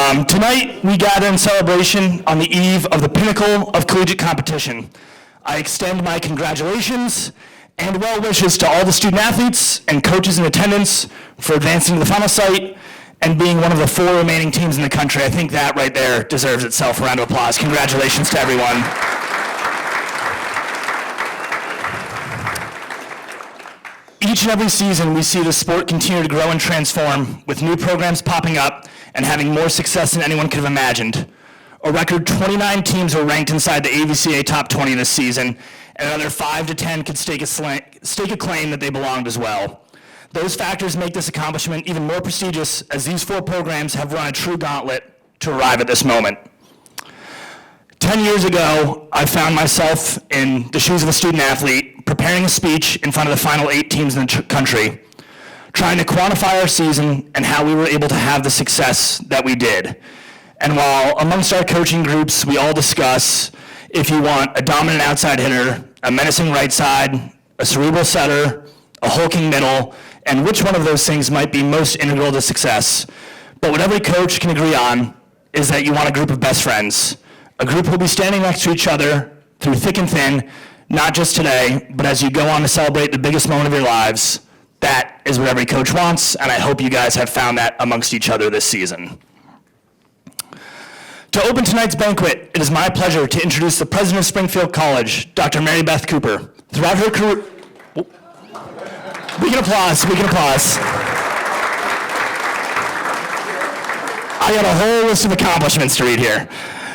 Tonight, we gather in celebration on the eve of the pinnacle of collegiate competition. I extend my congratulations and well wishes to all the student athletes and coaches in attendance for advancing to the final site and being one of the 4 remaining teams in the country. I think that right there deserves itself a round of applause. Congratulations to everyone. Each and every season, we see the sport continue to grow and transform, with new programs popping up and having more success than anyone could have imagined. A record 29 teams were ranked inside the AVCA top 20 this season, and another 5 to 10 could stake a claim that they belonged as well. Those factors make this accomplishment even more prestigious, as these 4 programs have run a true gauntlet to arrive at this moment. 10 years ago, I found myself in the shoes of a student athlete, preparing a speech in front of the final 8 teams in the country, trying to quantify our season and how we were able to have the success that we did. And while amongst our coaching groups, we all discuss if you want a dominant outside hitter, a menacing right side, a cerebral setter, a hulking middle, and which one of those things might be most integral to success. But what every coach can agree on is that you want a group of best friends, a group who will be standing next to each other through thick and thin, not just today, but as you go on to celebrate the biggest moment of your lives. That is what every coach wants, and I hope you guys have found that amongst each other this season. To open tonight's banquet, it is my pleasure to introduce the president of Springfield College, Dr. Mary-Beth Cooper. Throughout her career, we can applause. I got a whole list of accomplishments to read here.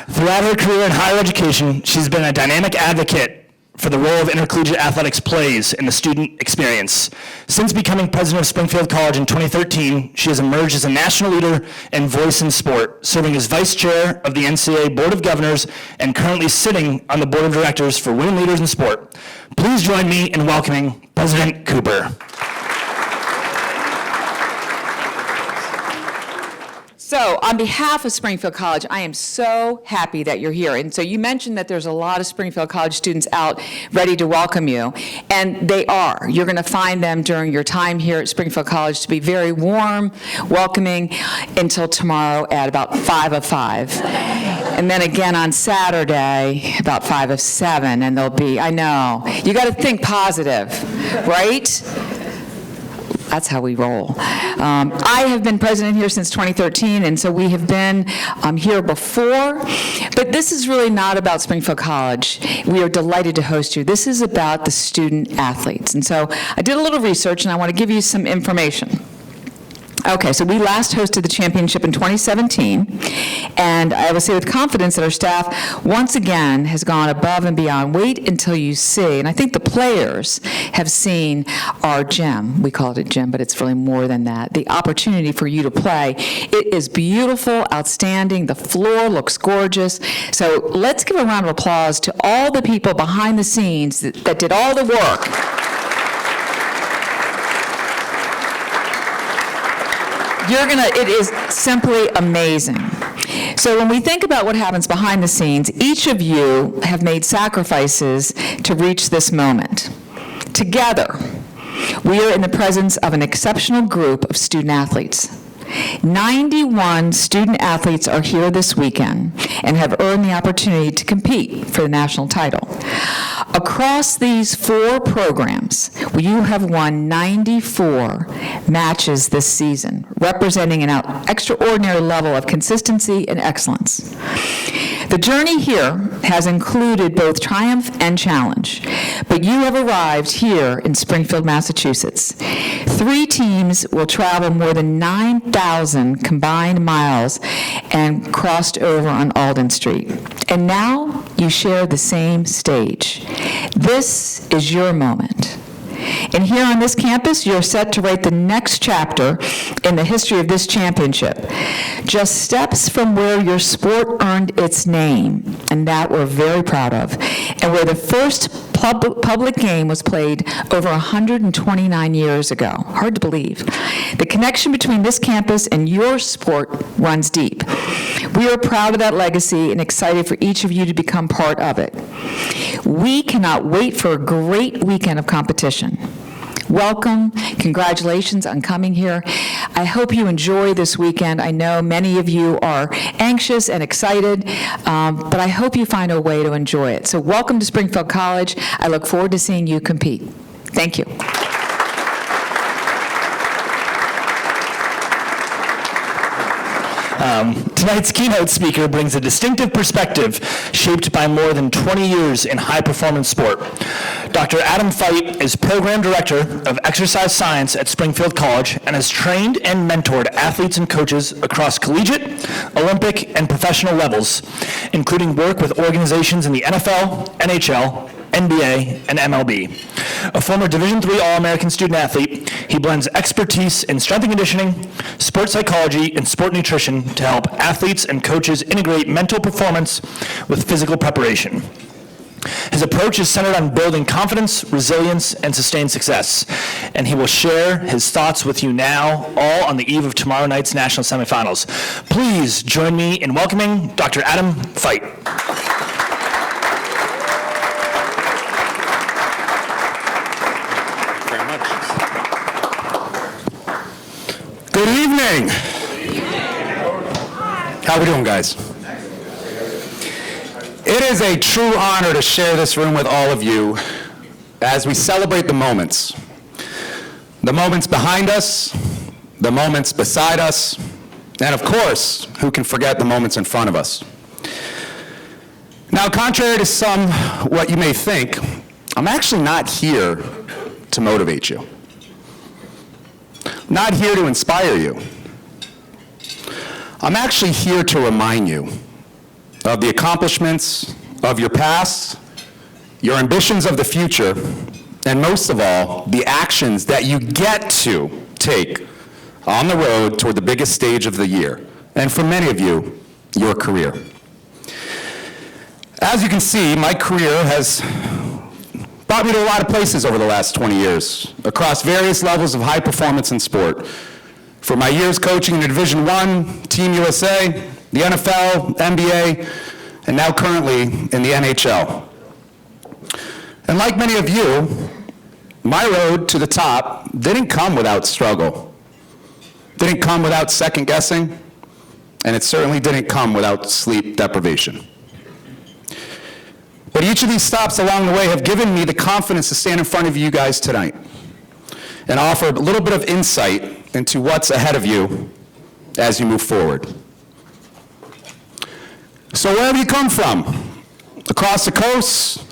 Throughout her career in higher education, she's been a dynamic advocate for the role of intercollegiate athletics plays in the student experience. Since becoming president of Springfield College in 2013, she has emerged as a national leader and voice in sport, serving as vice chair of the NCAA Board of Governors and currently sitting on the board of directors for Women Leaders in Sport. Please join me in welcoming President Cooper. So on behalf of Springfield College, I am so happy that you're here. And so you mentioned that there's a lot of Springfield College students out ready to welcome you, and they are. You're going to find them during your time here at Springfield College to be very warm, welcoming, until tomorrow at about 5 of 5. And then again on Saturday, about 5 of 7, and they'll be, I know, you got to think positive, right? That's how we roll. I have been president here since 2013, and so we have been here before. But this is really not about Springfield College. We are delighted to host you. This is about the student athletes. And so I did a little research, and I want to give you some information. Okay, so we last hosted the championship in 2017, and I will say with confidence that our staff once again has gone above and beyond. Wait until you see, and I think the players have seen our gym. We call it a gym, but it's really more than that. The opportunity for you to play. It is beautiful, outstanding. The floor looks gorgeous. So let's give a round of applause to all the people behind the scenes that did all the work. It is simply amazing. So when we think about what happens behind the scenes, each of you have made sacrifices to reach this moment. Together, we are in the presence of an exceptional group of student athletes. 91 student athletes are here this weekend and have earned the opportunity to compete for the national title. Across these 4 programs, you have won 94 matches this season, representing an extraordinary level of consistency and excellence. The journey here has included both triumph and challenge, but you have arrived here in Springfield, Massachusetts. 3 teams will travel more than 9,000 combined miles and crossed over on Alden Street. And now you share the same stage. This is your moment. And here on this campus, you're set to write the next chapter in the history of this championship. Just steps from where your sport earned its name, and that we're very proud of, and where the first public game was played over 129 years ago. Hard to believe. The connection between this campus and your sport runs deep. We are proud of that legacy and excited for each of you to become part of it. We cannot wait for a great weekend of competition. Welcome. Congratulations on coming here. I I hope you enjoy this weekend. I know many of you are anxious and excited, but I hope you find a way to enjoy it. So welcome to Springfield College. I look forward to seeing you compete. Thank you. Tonight's keynote speaker brings a distinctive perspective shaped by more than 20 years in high-performance sport. Dr. Adam Feit is Program Director of Exercise Science at Springfield College and has trained and mentored athletes and coaches across collegiate, Olympic, and professional levels, including work with organizations in the NFL, NHL, NBA, and MLB. A former Division III All-American student athlete, he blends expertise in strength and conditioning, sports psychology, and sport nutrition to help athletes and coaches integrate mental performance with physical preparation. His approach is centered on building confidence, resilience, and sustained success, and he will share his thoughts with you now, all on the eve of tomorrow night's national semifinals. Please join me in welcoming Dr. Adam Feit. Good evening. How we doing, guys? It is a true honor to share this room with all of you as we celebrate the moments. The moments behind us, the moments beside us, and of course, who can forget the moments in front of us. Now, contrary to what you may think, I'm actually not here to motivate you. Not here to inspire you. I'm actually here to remind you of the accomplishments of your past, your ambitions of the future, and most of all, the actions that you get to take on the road toward the biggest stage of the year, and for many of you, your career. As you can see, my career has brought me to a lot of places over the last 20 years, across various levels of high performance in sport. For my years coaching in the Division I, Team USA, the NFL, NBA, and now currently in the NHL. And like many of you, my road to the top didn't come without struggle, didn't come without second guessing, and it certainly didn't come without sleep deprivation. But each of these stops along the way have given me the confidence to stand in front of you guys tonight and offer a little bit of insight into what's ahead of you as you move forward. So wherever you come from, across the coast,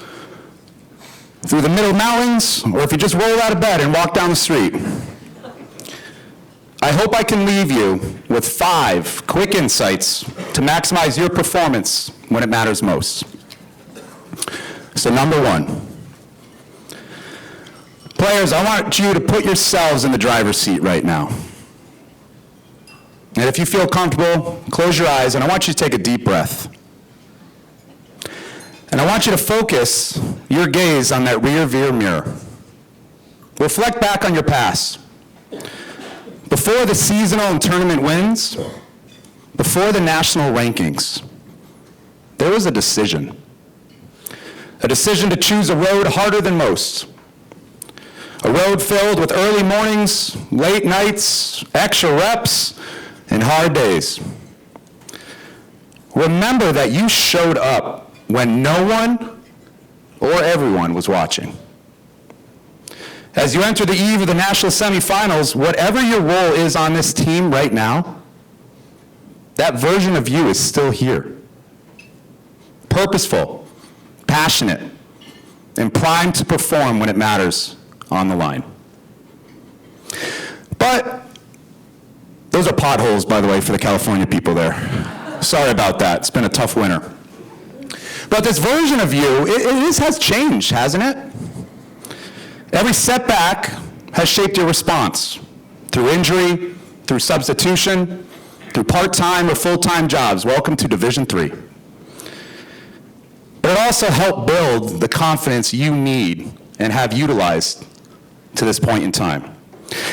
through the middle mountains, or if you just roll out of bed and walk down the street, I hope I can leave you with 5 quick insights to maximize your performance when it matters most. So number 1, players, I want you to put yourselves in the driver's seat right now. And if you feel comfortable, close your eyes, and I want you to take a deep breath. And I want you to focus your gaze on that rear-view mirror. Reflect back on your past. Before the seasonal and tournament wins, before the national rankings, there was a decision. A decision to choose a road harder than most. A road filled with early mornings, late nights, extra reps, and hard days. Remember that you showed up when no one or everyone was watching. As you enter the eve of the national semifinals, whatever your role is on this team right now, that version of you is still here. Purposeful, passionate, and primed to perform when it matters on the line. But those are potholes, by the way, for the California people there. Sorry about that. It's been a tough winter. But this version of you, it has changed, hasn't it? Every setback has shaped your response through injury, through substitution, through part-time or full-time jobs. Welcome to Division III. But it also helped build the confidence you need and have utilized to this point in time.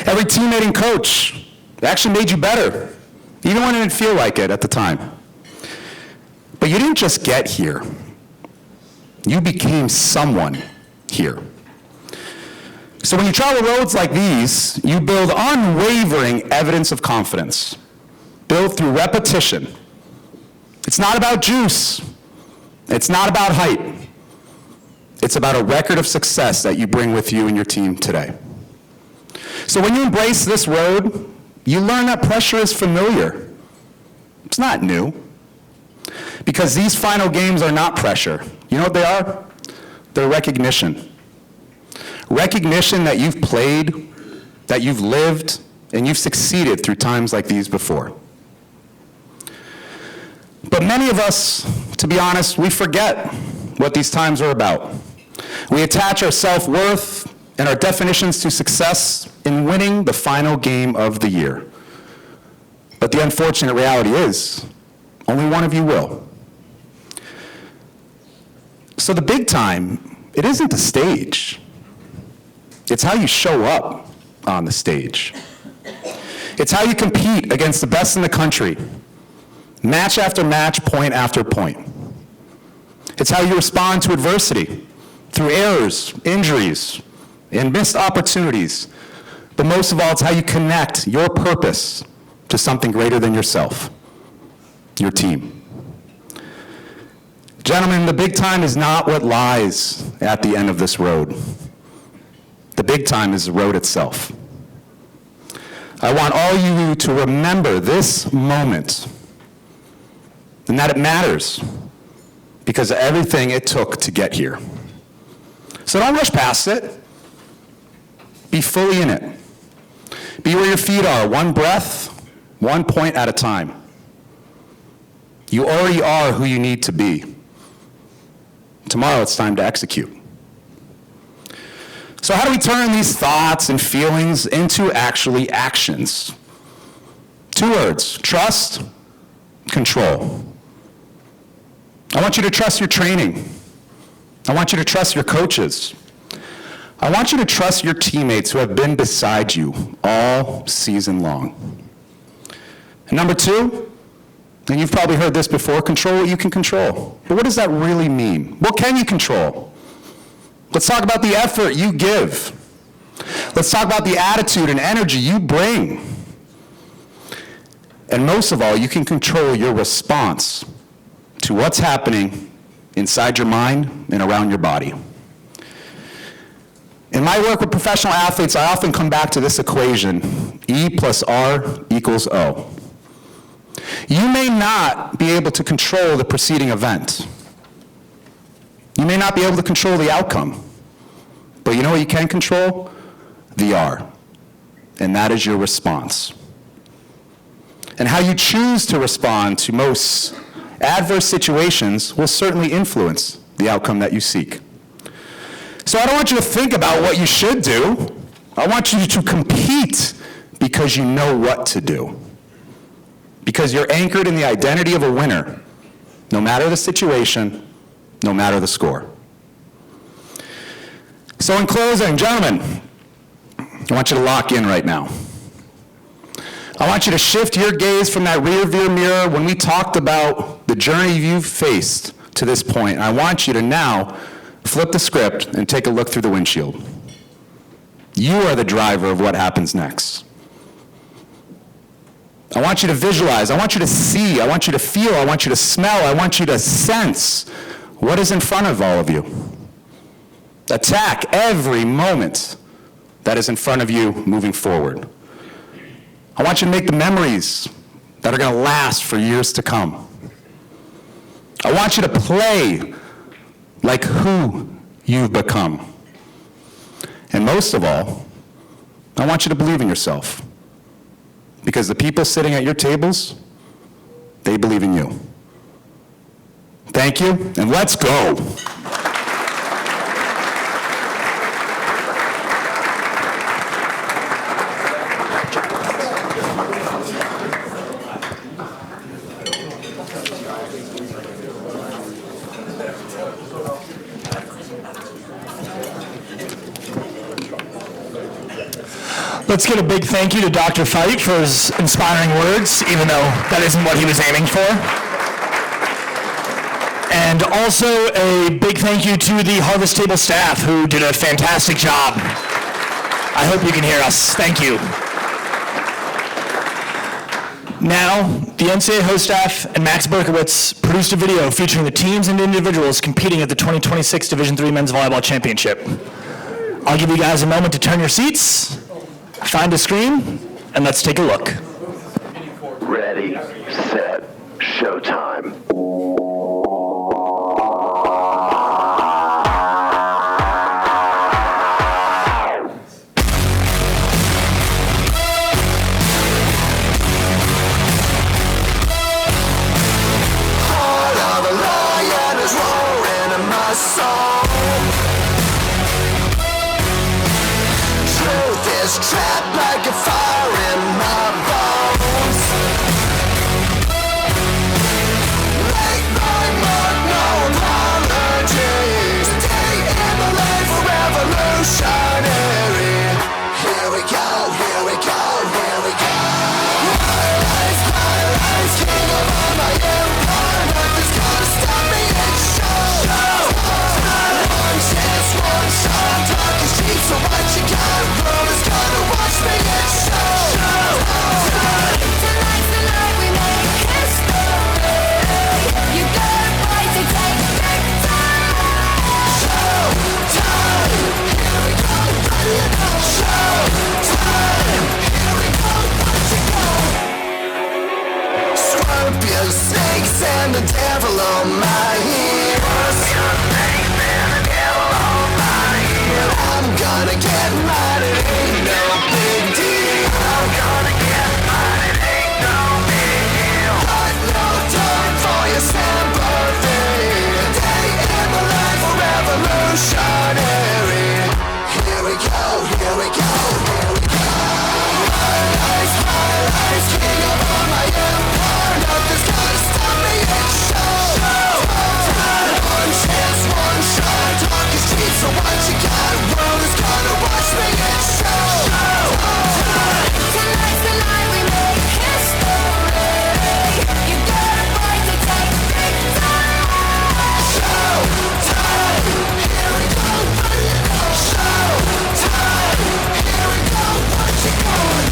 Every teammate and coach actually made you better, even when it didn't feel like it at the time. But you didn't just get here. You became someone here. So when you travel roads like these, you build unwavering evidence of confidence, built through repetition. It's not about juice. It's not about height. It's about a record of success that you bring with you and your team today. So when you embrace this road, you learn that pressure is familiar. It's not new. Because these final games are not pressure. You know what they are? They're recognition. Recognition that you've played, that you've lived, and you've succeeded through times like these before. But many of us, to be honest, we forget what these times are about. We attach our self-worth and our definitions to success in winning the final game of the year. But the unfortunate reality is, only one of you will. So the big time, it isn't the stage. It's how you show up on the stage. It's how you compete against the best in the country, match after match, point after point. It's how you respond to adversity, through errors, injuries, and missed opportunities. But most of all, it's how you connect your purpose to something greater than yourself, your team. Gentlemen, the big time is not what lies at the end of this road. The big time is the road itself. I want all you to remember this moment and that it matters because of everything it took to get here. So don't rush past it. Be fully in it. Be where your feet are, one breath, 1 point at a time. You already are who you need to be. Tomorrow it's time to execute. So how do we turn these thoughts and feelings into actually actions? 2 words, trust, control. I want you to trust your training. I want you to trust your coaches. I want you to trust your teammates who have been beside you all season long. And number 2, and you've probably heard this before, control what you can control. But what does that really mean? What can you control? Let's talk about the effort you give. Let's talk about the attitude and energy you bring. And most of all, you can control your response to what's happening inside your mind and around your body. In my work with professional athletes, I often come back to this equation, E plus R equals O. You may not be able to control the preceding event. You may not be able to control the outcome. But you know what you can control? The R. And that is your response. And how you choose to respond to most adverse situations will certainly influence the outcome that you seek. So I don't want you to think about what you should do. I want you to compete because you know what to do. Because you're anchored in the identity of a winner, no matter the situation, no matter the score. So in closing, gentlemen, I want you to lock in right now. I want you to shift your gaze from that rearview mirror when we talked about the journey you've faced to this point. I want you to now flip the script and take a look through the windshield. You are the driver of what happens next. I want you to visualize, I want you to see, I want you to feel, I want you to smell, I want you to sense what is in front of all of you. Attack every moment that is in front of you moving forward. I want you to make the memories that are going to last for years to come. I want you to play like who you've become. And most of all, I want you to believe in yourself. Because the people sitting at your tables, they believe in you. Thank you, and let's go. Let's give a big thank you to Dr. Feit for his inspiring words, even though that isn't what he was aiming for. And also a big thank you to the Harvest Table staff who did a fantastic job. I hope you can hear us. Thank you. Now, the NCAA host staff and Max Berkowitz produced a video featuring the teams and individuals competing at the 2026 Division III Men's Volleyball Championship. I'll give you guys a moment to turn your seats, find a screen, and let's take a look. Ready, set, showtime. Trapped like a fire in my bones. Make my mark, no apologies. Today in the life of revolutionary. Here we go, here we go, here we go. My life, king of all my empire. Nothing's gonna stop me, it's show. One chance, one shot. Talking streets, so what you got? World is gonna watch me, it's show. Tonight's the night we make history. You got a right to take victory. Showtime, here we go, what you know? Showtime, here we go, what you go? Scorpion, snakes, and the devil on my heels. I'm gonna get mine, it ain't no big deal. I'm gonna get mine, it ain't no big deal. Got no time for your sympathy. Day in the life of revolutionary. Here we go, here we go, here we go. My life, king of all my empire. Nothing's gonna stop me, it's show. One chance, one shot. Talking streets, so what you got? World is gonna watch me, it's show. Tonight's the night we make history. You got a right to take victory. Showtime, here we go, what you know? Showtime, here we go, what you going?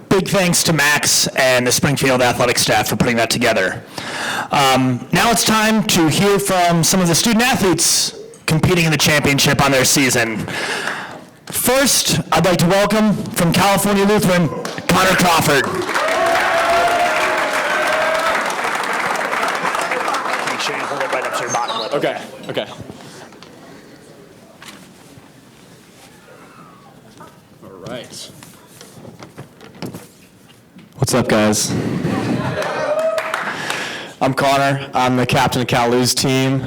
Big thanks to Max and the Springfield athletic staff for putting that together. Now it's time to hear from some of the student athletes competing in the championship on their season. First, I'd like to welcome from California Lutheran, Connor Crawford. Make sure you hold it right up to your bottom lip. Okay. All right. What's up, guys? I'm Connor. I'm the captain of Cal Lou's team.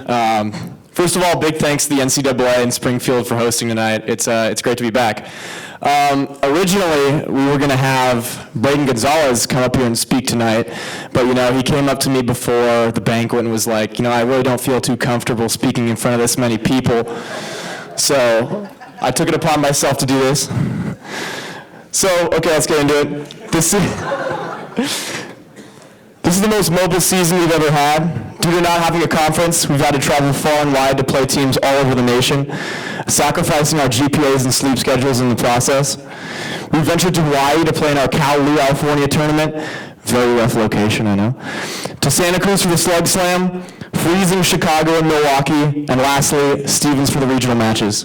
First of all, big thanks to the NCAA and Springfield for hosting tonight. It's great to be back. Originally, we were going to have Braden Gonzalez come up here and speak tonight, but he came up to me before the banquet and was like, I really don't feel too comfortable speaking in front of this many people. So I took it upon myself to do this. So, okay, let's get into it. This is the most mobile season we've ever had. Due to not having a conference, we've had to travel far and wide to play teams all over the nation, sacrificing our GPAs and sleep schedules in the process. We ventured to Hawaii to play in our Cal Lou California tournament. Very rough location, I know. To Santa Cruz for the Slug Slam, freezing Chicago and Milwaukee, and lastly, Stevens for the regional matches.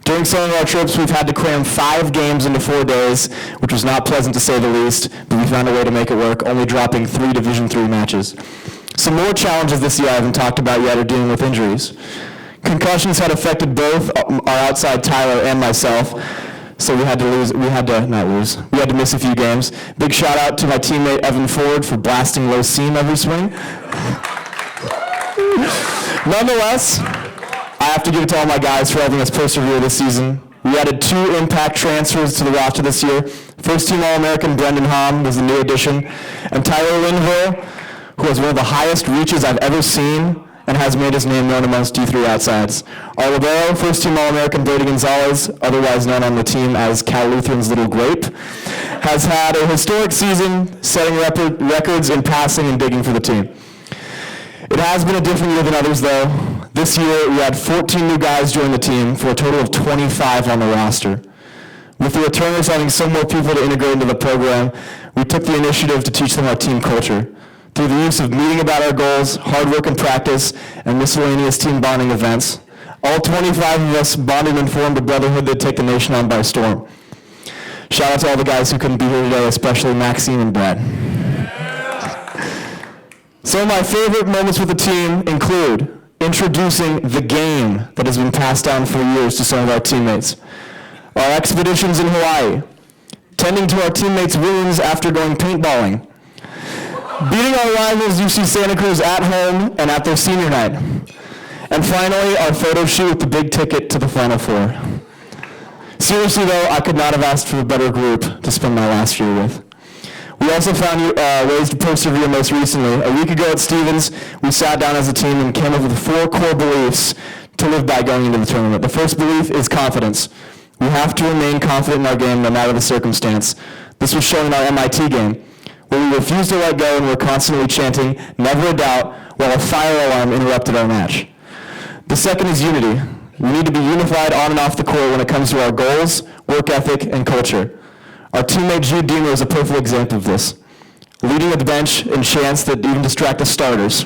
During some of our trips, we've had to cram 5 games into 4 days, which was not pleasant to say the least, but we found a way to make it work, only dropping 3 Division III matches. Some more challenges this year I haven't talked about yet are dealing with injuries. Concussions had affected both our outside Tyler and myself, so we had to miss a few games. Big shout out to my teammate Evan Ford for blasting low seam every swing. Nonetheless, I have to give it to all my guys for helping us persevere this season. We added 2 impact transfers to the roster this year. First-team All-American Brendan Hom was the new addition, and Tyler Linville, who has one of the highest reaches I've ever seen and has made his name known amongst D3 outsides. Our libero, first-team All-American Brady Gonzalez, otherwise known on the team as Cal Lutheran's Little Grape, has had a historic season, setting records in passing and digging for the team. It has been a different year than others, though. This year, we had 14 new guys join the team for a total of 25 on the roster. With the returners having some more people to integrate into the program, we took the initiative to teach them our team culture. Through the use of meeting about our goals, hard work and practice, and miscellaneous team bonding events, all 25 of us bonded and formed a brotherhood that take the nation on by storm. Shout out to all the guys who couldn't be here today, especially Maxine and Brad. Some of my favorite moments with the team include introducing the game that has been passed down for years to some of our teammates, our expeditions in Hawaii, tending to our teammates' wounds after going paintballing, beating our rivals UC Santa Cruz at home and at their senior night, and finally, our photo shoot with the big ticket to the Final Four. Seriously though, I could not have asked for a better group to spend my last year with. We also found ways to persevere most recently. A week ago at Stevens, we sat down as a team and came up with 4 core beliefs to live by going into the tournament. The first belief is confidence. We have to remain confident in our game no matter the circumstance. This was shown in our MIT game, where we refused to let go and were constantly chanting, "Never a doubt," while a fire alarm interrupted our match. The second is unity. We need to be unified on and off the court when it comes to our goals, work ethic, and culture. Our teammate Jude Deamer is a perfect example of this, leading at the bench in chants that even distract the starters.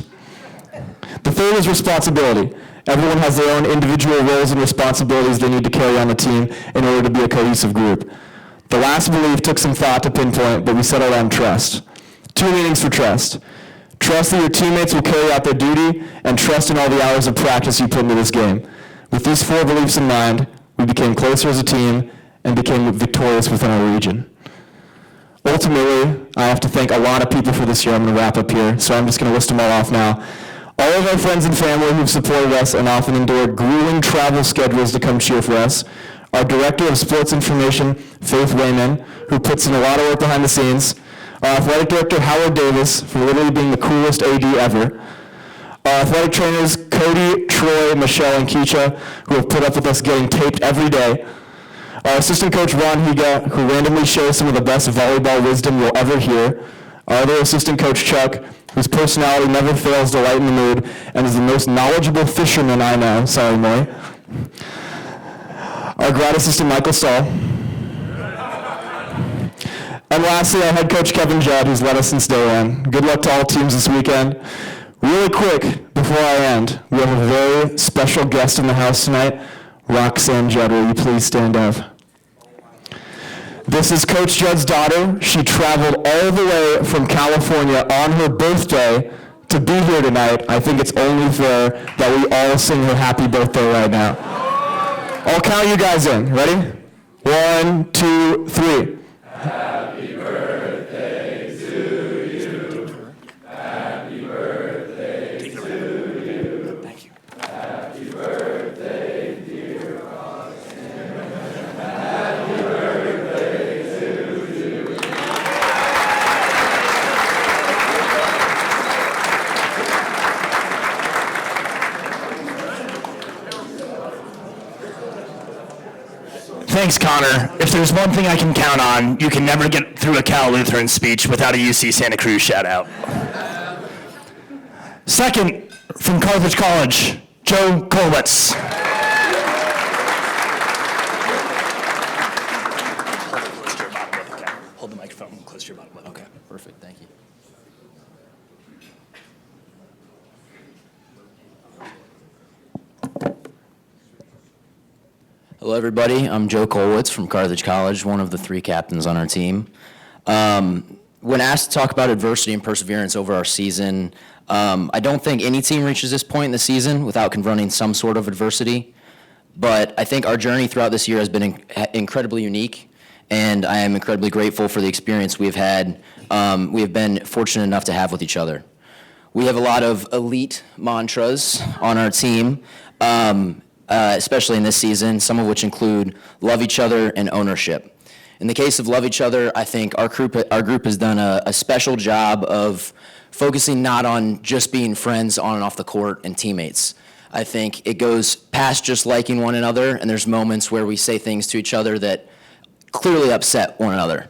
The third is responsibility. Everyone has their own individual roles and responsibilities they need to carry on the team in order to be a cohesive group. The last belief took some thought to pinpoint, but we settled on trust. 2 meanings for trust. Trust that your teammates will carry out their duty, and trust in all the hours of practice you put into this game. With these 4 beliefs in mind, we became closer as a team and became victorious within our region. Ultimately, I have to thank a lot of people for this year. I'm going to wrap up here, so I'm just going to list them all off now. All of our friends and family who've supported us and often endured grueling travel schedules to come cheer for us. Our Director of Sports Information, Faith Wayman, who puts in a lot of work behind the scenes. Our Athletic Director, Howard Davis, for literally being the coolest AD ever. Our athletic trainers, Cody, Troy, Michelle, and Keisha, who have put up with us getting taped every day. Our assistant coach, Ron Higa, who randomly shares some of the best volleyball wisdom you'll ever hear. Our other assistant coach, Chuck, whose personality never fails to lighten the mood and is the most knowledgeable fisherman I know. Sorry, Moy. Our grad assistant, Michael Stahl. And lastly, our head coach, Kevin Judd, who's led us since day one. Good luck to all teams this weekend. Really quick, before I end, we have a very special guest in the house tonight. Roxanne Judd, will you please stand up? This is Coach Judd's daughter. She traveled all the way from California on her birthday to be here tonight. I think it's only fair that we all sing her happy birthday right now. I'll count you guys in. Ready? 1, 2, 3. Happy birthday to you. Happy birthday to you. Thank you. Happy birthday, dear Roxanne. Happy birthday to you. Thanks, Connor. If there's one thing I can count on, you can never get through a Cal Lutheran speech without a UC Santa Cruz shout-out. Second, from Carthage College, Joe Kolwitz. Hold the microphone close to your bottom lip. Okay, Perfect, thank you. Hello, everybody. I'm Joe Kolwitz from Carthage College, one of the 3 captains on our team. When asked to talk about adversity and perseverance over our season, I don't think any team reaches this point in the season without confronting some sort of adversity. But I think our journey throughout this year has been incredibly unique, and I am incredibly grateful for the experience we have had. We have been fortunate enough to have with each other. We have a lot of elite mantras on our team, especially in this season, some of which include love each other and ownership. In the case of love each other, I think our group has done a special job of focusing not on just being friends on and off the court and teammates. I think it goes past just liking one another, and there's moments where we say things to each other that clearly upset one another.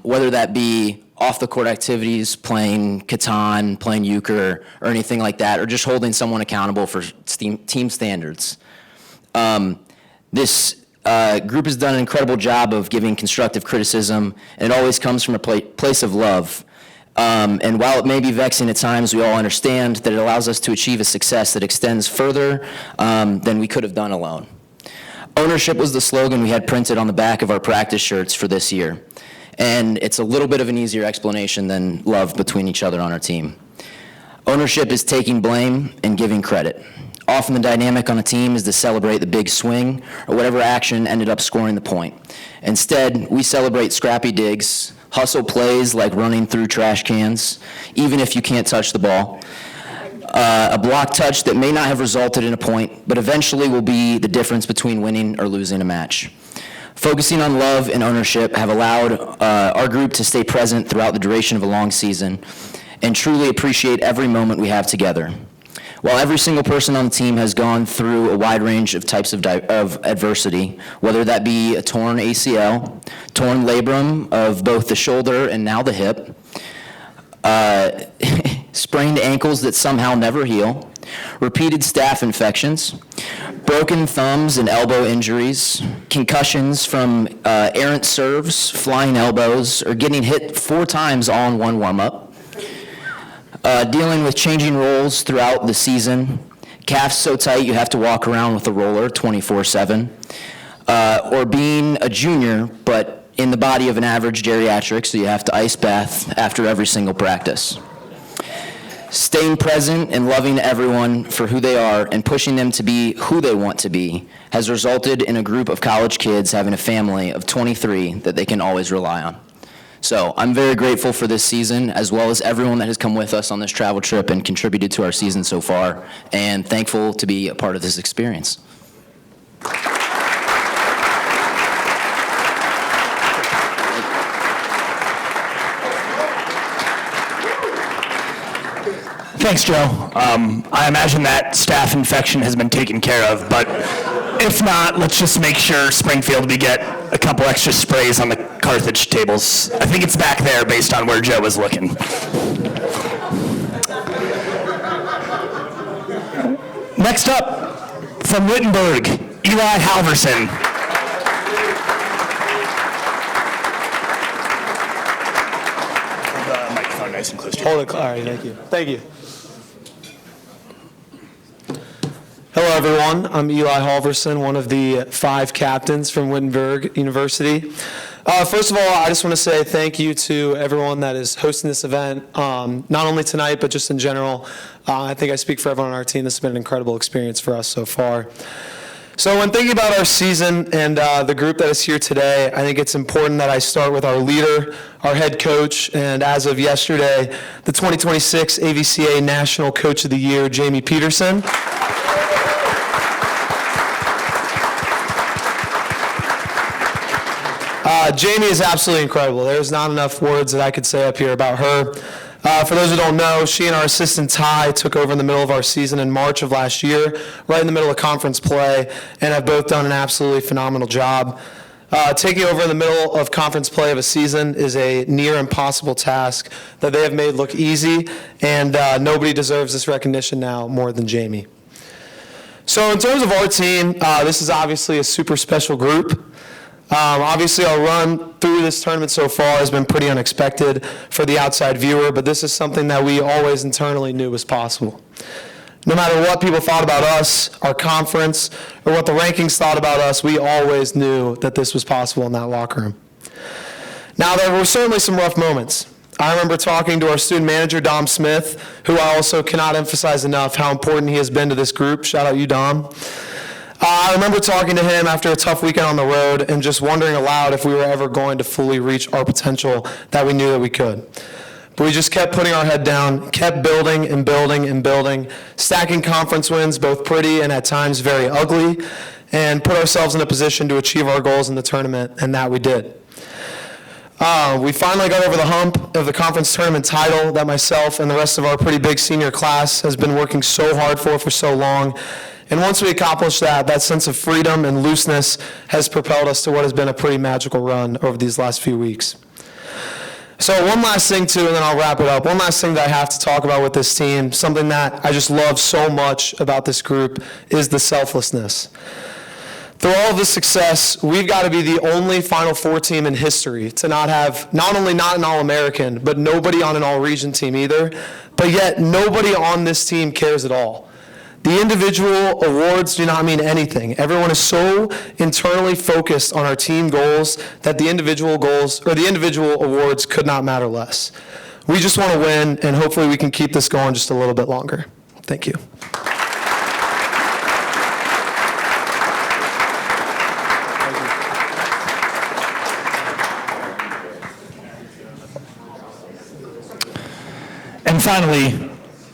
Whether that be off-the-court activities, playing Catan, playing euchre, or anything like that, or just holding someone accountable for team standards. This group has done an incredible job of giving constructive criticism, and it always comes from a place of love. And while it may be vexing at times, we all understand that it allows us to achieve a success that extends further than we could have done alone. Ownership was the slogan we had printed on the back of our practice shirts for this year. And it's a little bit of an easier explanation than love between each other on our team. Ownership is taking blame and giving credit. Often the dynamic on a team is to celebrate the big swing or whatever action ended up scoring the point. Instead, we celebrate scrappy digs, hustle plays like running through trash cans, even if you can't touch the ball. A block touch that may not have resulted in a point, but eventually will be the difference between winning or losing a match. Focusing on love and ownership have allowed our group to stay present throughout the duration of a long season and truly appreciate every moment we have together. While every single person on the team has gone through a wide range of types of adversity, whether that be a torn ACL, torn labrum of both the shoulder and now the hip, sprained ankles that somehow never heal, repeated staph infections, broken thumbs and elbow injuries, concussions from errant serves, flying elbows, or getting hit 4 times all in one warm-up, dealing with changing roles throughout the season, calves so tight you have to walk around with a roller 24/7, or being a junior but in the body of an average geriatric, so you have to ice bath after every single practice. Staying present and loving everyone for who they are and pushing them to be who they want to be has resulted in a group of college kids having a family of 23 that they can always rely on. So I'm very grateful for this season, as well as everyone that has come with us on this travel trip and contributed to our season so far, and thankful to be a part of this experience. Thanks, Joe. I imagine that staph infection has been taken care of, but if not, let's just make sure Springfield, we get a couple extra sprays on the Carthage tables. I think it's back there based on where Joe was looking. Next up, from Wittenberg, Eli Halverson. Hold the microphone nice and close to you. Hold it. All right, thank you. Thank you. Hello, everyone. I'm Eli Halverson, one of the 5 captains from Wittenberg University. First of all, I just want to say thank you to everyone that is hosting this event, not only tonight, but just in general. I think I speak for everyone on our team. This has been an incredible experience for us so far. So when thinking about our season and the group that is here today, I think it's important that I start with our leader, our head coach, and as of yesterday, the 2026 AVCA National Coach of the Year, Jamie Peterson. Jamie is absolutely incredible. There's not enough words that I could say up here about her. For those who don't know, she and our assistant Ty took over in the middle of our season in March of last year, right in the middle of conference play, and have both done an absolutely phenomenal job. Taking over in the middle of conference play of a season is a near impossible task that they have made look easy, and nobody deserves this recognition now more than Jamie. So in terms of our team, this is obviously a super special group. Obviously, our run through this tournament so far has been pretty unexpected for the outside viewer, but this is something that we always internally knew was possible. No matter what people thought about us, our conference, or what the rankings thought about us, we always knew that this was possible in that locker room. Now, there were certainly some rough moments. I remember talking to our student manager, Dom Smith, who I also cannot emphasize enough how important he has been to this group. Shout out you, Dom. I remember talking to him after a tough weekend on the road and just wondering aloud if we were ever going to fully reach our potential that we knew that we could. But we just kept putting our head down, kept building and building and building, stacking conference wins, both pretty and at times very ugly, and put ourselves in a position to achieve our goals in the tournament, and that we did. We finally got over the hump of the conference tournament title that myself and the rest of our pretty big senior class has been working so hard for so long. And once we accomplished that, that sense of freedom and looseness has propelled us to what has been a pretty magical run over these last few weeks. So one last thing too, and then I'll wrap it up. One last thing that I have to talk about with this team, something that I just love so much about this group, is the selflessness. Through all of this success, we've got to be the only Final Four team in history to not have, not only not an All-American, but nobody on an All-Region team either, but yet nobody on this team cares at all. The individual awards do not mean anything. Everyone is so internally focused on our team goals that the individual goals, or the individual awards could not matter less. We just want to win, and hopefully we can keep this going just a little bit longer. Thank you. And finally,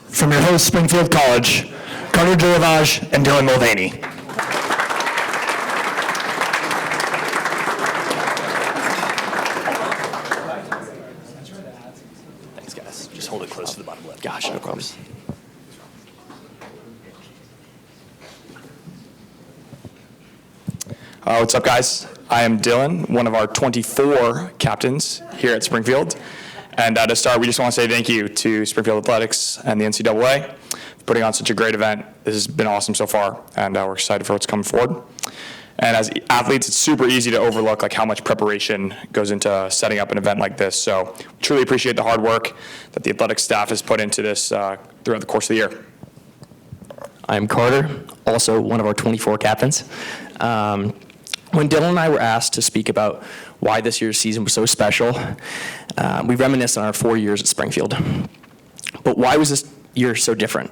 from your host, Springfield College, Carter DIII and Dylan Mulvaney. Thanks, guys. Just hold it close to the bottom left. Gosh, no problems. What's up, guys? I am Dylan, one of our 24 captains here at Springfield. And to start, we just want to say thank you to Springfield Athletics and the NCAA for putting on such a great event. This has been awesome so far, and we're excited for what's coming forward. And as athletes, it's super easy to overlook how much preparation goes into setting up an event like this. So we truly appreciate the hard work that the athletics staff has put into this throughout the course of the year. I'm Carter, also one of our 24 captains. When Dylan and I were asked to speak about why this year's season was so special, we reminisced on our 4 years at Springfield. But why was this year so different?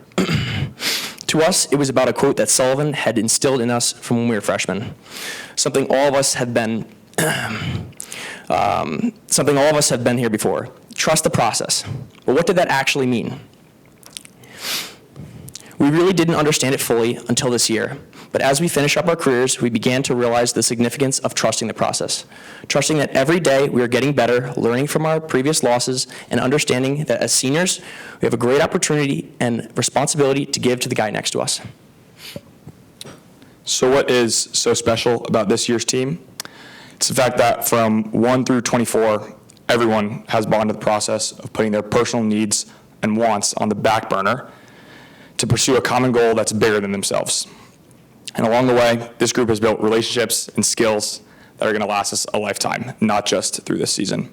To us, it was about a quote that Sullivan had instilled in us from when we were freshmen. Something all of us have been here before. Trust the process. But what did that actually mean? We really didn't understand it fully until this year. But as we finish up our careers, we began to realize the significance of trusting the process. Trusting that every day we are getting better, learning from our previous losses, and understanding that as seniors, we have a great opportunity and responsibility to give to the guy next to us. So what is so special about this year's team? It's the fact that from 1 through 24, everyone has bought into the process of putting their personal needs and wants on the back burner to pursue a common goal that's bigger than themselves. And along the way, this group has built relationships and skills that are going to last us a lifetime, not just through this season.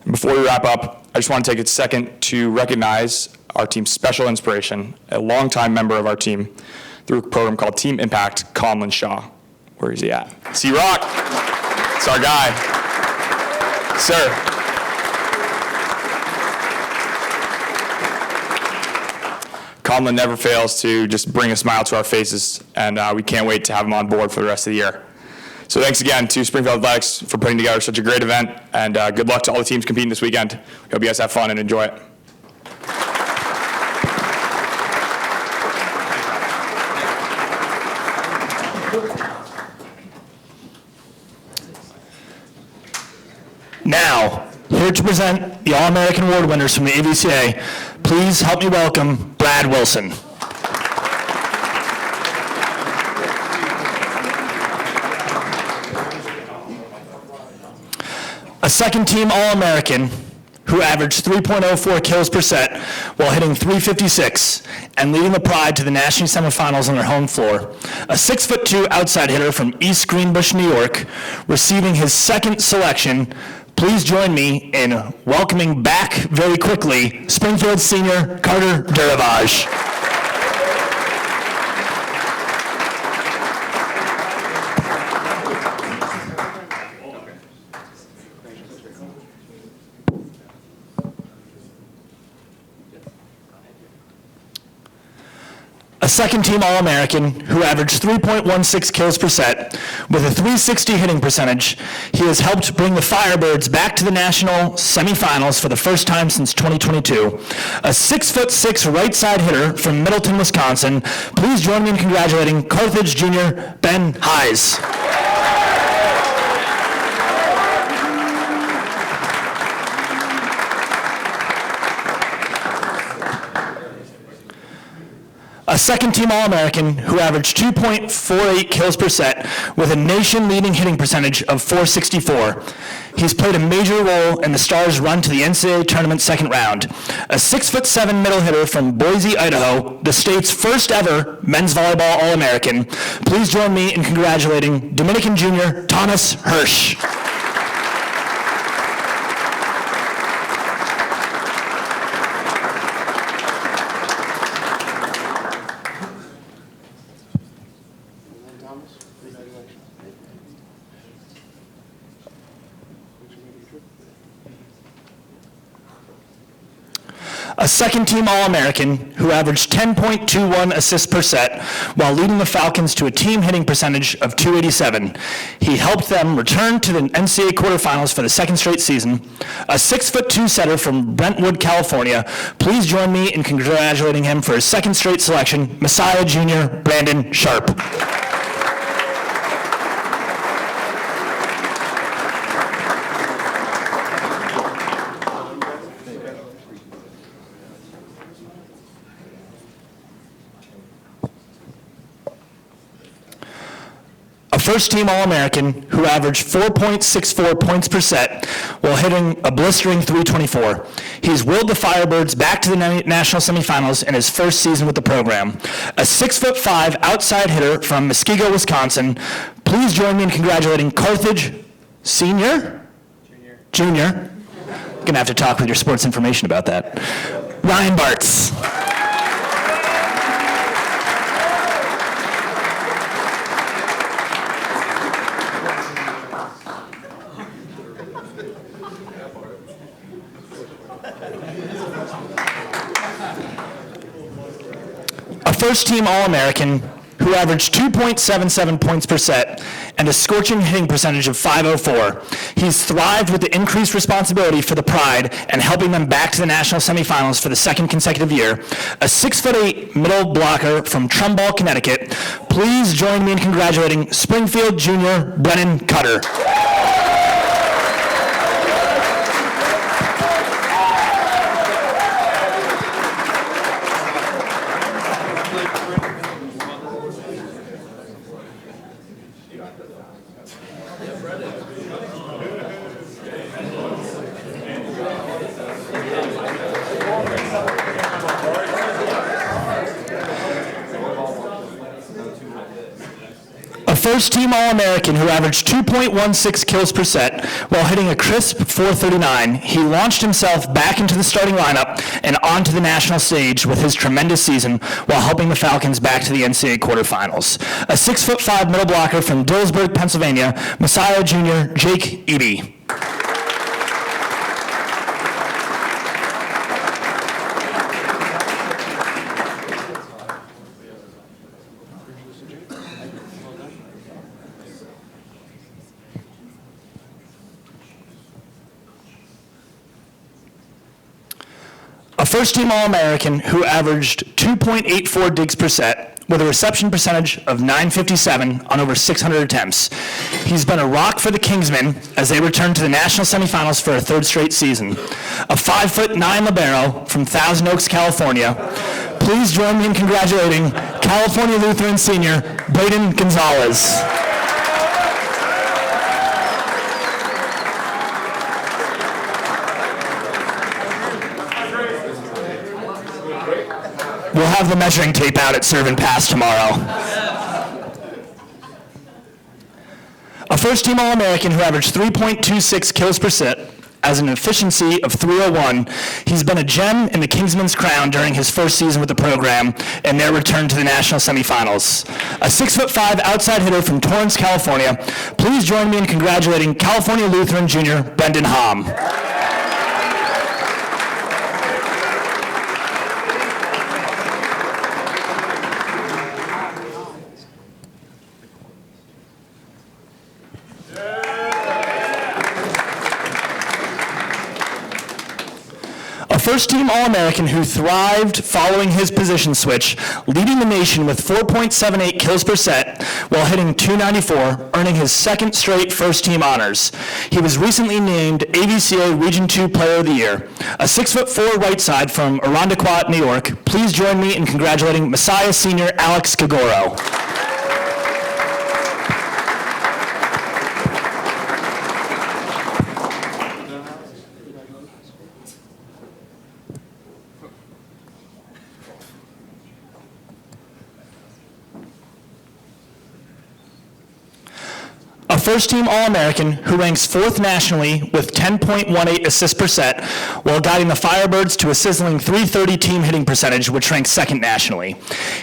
And before we wrap up, I just want to take a second to recognize our team's special inspiration, a longtime member of our team through a program called Team Impact, Conlon Shaw. Where is he at? C-Rock. It's our guy. Sir. Conlon never fails to just bring a smile to our faces, and we can't wait to have him on board for the rest of the year. So thanks again to Springfield Athletics for putting together such a great event, and good luck to all the teams competing this weekend. We hope you guys have fun and enjoy it. Now, here to present the All-American Award winners from the AVCA, please help me welcome Brad Wilson. A second-team All-American who averaged 3.04 kills per set while hitting .356 and leading the Pride to the national semifinals on their home floor. A 6'2" outside hitter from East Greenbush, New York, receiving his second selection. Please join me in welcoming back very quickly Springfield senior Carter DIII. A A second-team All-American who averaged 3.16 kills per set with a .360 hitting percentage. He has helped bring the Firebirds back to the national semifinals for the first time since 2022. A 6'6" right side hitter from Middleton, Wisconsin. Please join me in congratulating Carthage junior Ben Hayes. A second-team All-American who averaged 2.48 kills per set with a nation-leading hitting percentage of .464. He's played a major role in the Stars' run to the NCAA tournament second round. A 6'7" middle hitter from Boise, Idaho, the state's first ever men's volleyball All-American. Please join me in congratulating Dominican junior Thomas Hirsch. A second-team All-American who averaged 10.21 assists per set while leading the Falcons to a team hitting percentage of .287. He helped them return to the NCAA quarterfinals for the second straight season. A 6'2" setter from Brentwood, California. Please join me in congratulating him for his second straight selection, Messiah Jr. Brandon Sharp. A first-team All-American who averaged 4.64 points per set while hitting a blistering .324. He's willed the Firebirds back to the national semifinals in his first season with the program. A 6'5" outside hitter from Muskego, Wisconsin. Please join me in congratulating Carthage Junior. Gonna have to talk with your sports information about that. Ryan Bartz. First-team All-American who averaged 2.77 points per set and a scorching hitting percentage of .504. He's thrived with the increased responsibility for the Pride and helping them back to the national semifinals for the second consecutive year. A 6'8" middle blocker from Trumbull, Connecticut. Please join me in congratulating Springfield junior Brennan Cutter. First-team All-American who averaged 2.16 kills per set while hitting a crisp .439. He launched himself back into the starting lineup and onto the national stage with his tremendous season while helping the Falcons back to the NCAA quarterfinals. A 6'5" middle blocker from Dillsburg, Pennsylvania, Messiah Jr. Jake Eby. A first-team All-American who averaged 2.84 digs per set with a reception percentage of .957 on over 600 attempts. He's been a rock for the Kingsmen as they return to the national semifinals for a third straight season. A 5'9" libero from Thousand Oaks, California. Please join me in congratulating California Lutheran senior Braden Gonzalez. We'll have the measuring tape out at Serve and Pass tomorrow. A first-team All-American who averaged 3.26 kills per set as an efficiency of .301. He's been a gem in the Kingsman's crown during his first season with the program and their return to the national semifinals. A 6'5" outside hitter from Torrance, California. Please join me in congratulating California Lutheran junior Brendan Hom. first-team All-American who thrived following his position switch, leading the nation with 4.78 kills per set while hitting .294, earning his second straight first-team honors. He was recently named AVCA Region 2 Player of the Year. A 6'4" right side from Irondequoit, New York. Please join me in congratulating Messiah Senior Alex Kagoro. A first-team All-American who ranks 4th nationally with 10.18 assists per set while guiding the Firebirds to a sizzling .330 team hitting percentage, which ranks 2nd nationally.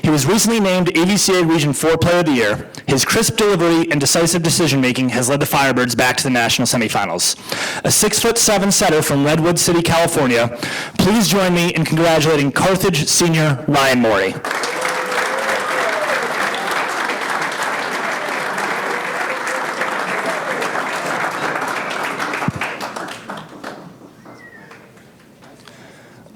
He was recently named AVCA Region 4 Player of the Year. His crisp delivery and decisive decision-making has led the Firebirds back to the national semifinals. A 6'7" setter from Redwood City, California. Please join me in congratulating Carthage senior Ryan Morey.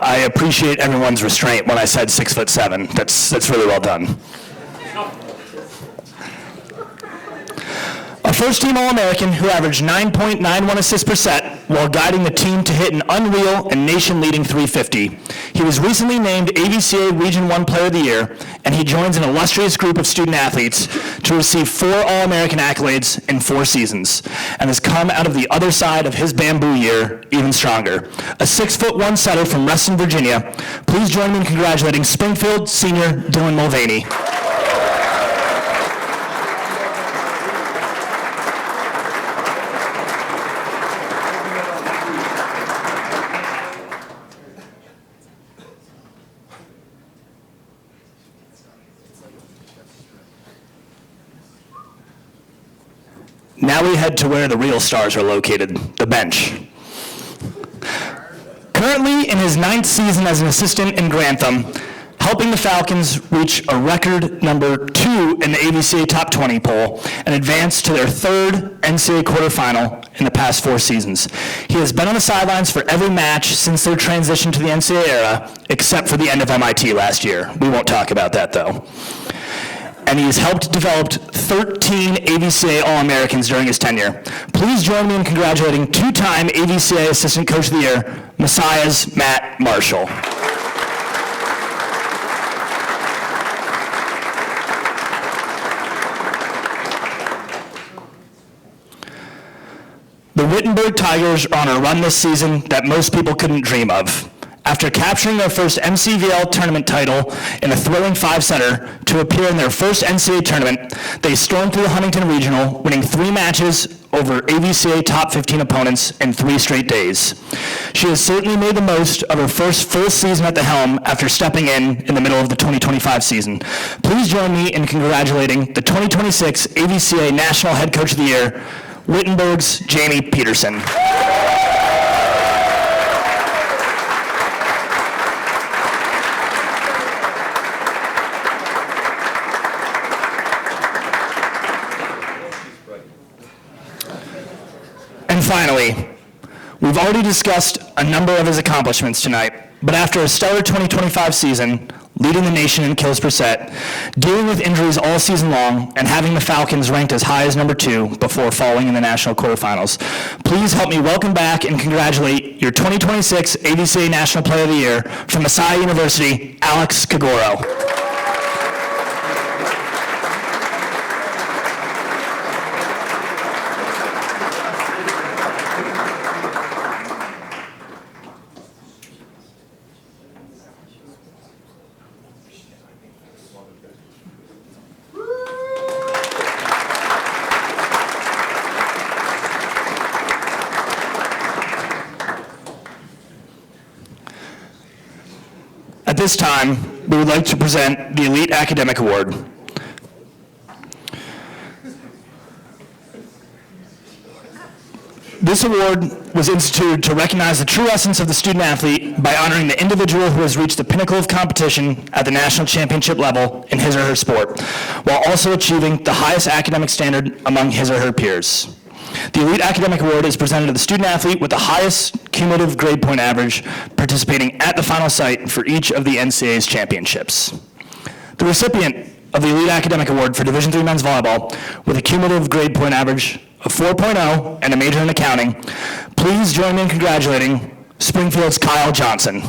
I appreciate everyone's restraint when I said 6'7". That's really well done. A first-team All-American who averaged 9.91 assists per set while guiding the team to hit an unreal and nation-leading .350. He was recently named AVCA Region 1 Player of the Year, and he joins an illustrious group of student athletes to receive 4 All-American accolades in 4 seasons, and has come out of the other side of his bamboo year even stronger. A 6'1" setter from Reston, Virginia. Please join me in congratulating Springfield senior Dylan Mulvaney. Now we head to where the real stars are located, the bench. Currently in his 9th season as an assistant in Grantham, helping the Falcons reach a record number 2 in the AVCA Top 20 poll and advance to their 3rd NCAA quarterfinal in the past 4 seasons. He has been on the sidelines for every match since their transition to the NCAA era, except for the end of MIT last year. We won't talk about that, though. And he has helped develop 13 AVCA All-Americans during his tenure. Please join me in congratulating 2-time AVCA Assistant Coach of the Year, Messiah's Matt Marshall. The Wittenberg Tigers are on a run this season that most people couldn't dream of. After capturing their first MCVL tournament title in a thrilling 5-setter to appear in their first NCAA tournament, they stormed through the Huntington Regional, winning 3 matches over AVCA top 15 opponents in 3 straight days. She has certainly made the most of her first full season at the helm after stepping in the middle of the 2025 season. Please join me in congratulating the 2026 AVCA National Head Coach of the Year, Wittenberg's Jamie Peterson. And finally, we've already discussed a number of his accomplishments tonight, but after a stellar 2025 season, leading the nation in kills per set, dealing with injuries all season long, and having the Falcons ranked as high as number 2 before falling in the national quarterfinals, please help me welcome back and congratulate your 2026 AVCA National Player of the Year from Messiah University, Alex Kagoro. At this time, we would like to present the Elite Academic Award. This award was instituted to recognize the true essence of the student athlete by honoring the individual who has reached the pinnacle of competition at the national championship level in his or her sport, while also achieving the highest academic standard among his or her peers. The Elite Academic Award is presented to the student athlete with the highest cumulative grade point average participating at the final site for each of the NCAA's championships. The recipient of the Elite Academic Award for Division III Men's Volleyball with a cumulative grade point average of 4.0 and a major in accounting, please join me in congratulating Springfield's Kyle Johnson.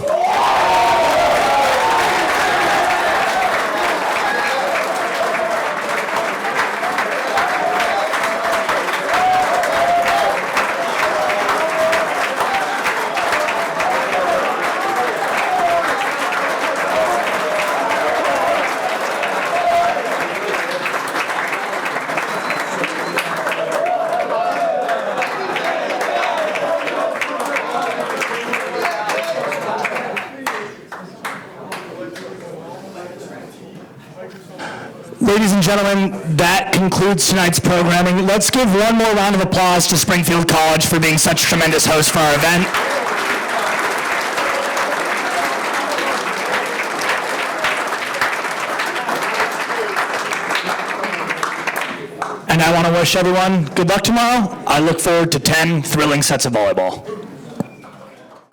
Ladies and gentlemen, that concludes tonight's programming. Let's give one more round of applause to Springfield College for being such tremendous hosts for our event. And I want to wish everyone good luck tomorrow. I look forward to 10 thrilling sets of volleyball.